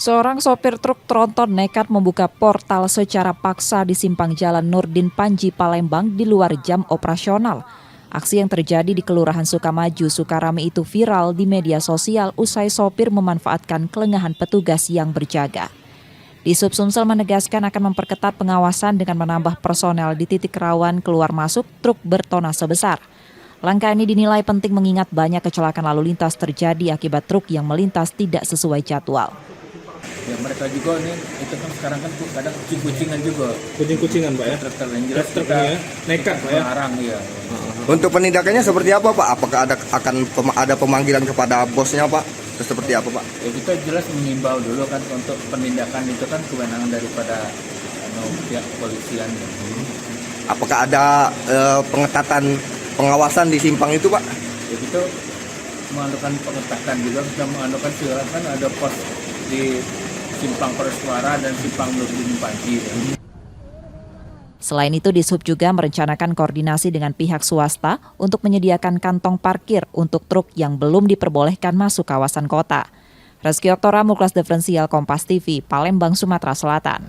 Seorang sopir truk tronton nekat membuka portal secara paksa di simpang Jalan Nurdin Panji, Palembang di luar jam operasional. Aksi yang terjadi di Kelurahan Sukamaju, Sukarame itu viral di media sosial usai sopir memanfaatkan kelengahan petugas yang berjaga. Disub Sumsel menegaskan akan memperketat pengawasan dengan menambah personel di titik rawan keluar masuk truk bertonnase besar. Langkah ini dinilai penting mengingat banyak kecelakaan lalu lintas terjadi akibat truk yang melintas tidak sesuai jadwal. Ya mereka juga nih, itu kan sekarang kan kadang kucing-kucingan juga. Kucing-kucingan Pak ya? Truk yang jelas Truk ya? Nekat Pak ya? Larang ya. Untuk penindakannya seperti apa Pak? Apakah ada pemanggilan kepada bosnya Pak? Atau seperti apa Pak? Ya kita jelas mengimbau dulu kan untuk penindakan itu kan kewenangan daripada pihak kepolisian. Apakah ada pengetatan pengawasan di simpang itu Pak? Ya kita melakukan pengetatan juga, kita melakukan silakan ada pos di Simpang Persuara dan Simpang Nurdin Panji. Selain itu, Dishub juga merencanakan koordinasi dengan pihak swasta untuk menyediakan kantong parkir untuk truk yang belum diperbolehkan masuk kawasan kota. Reski Oktora, Muklas Diferensial, Kompas TV, Palembang, Sumatera Selatan.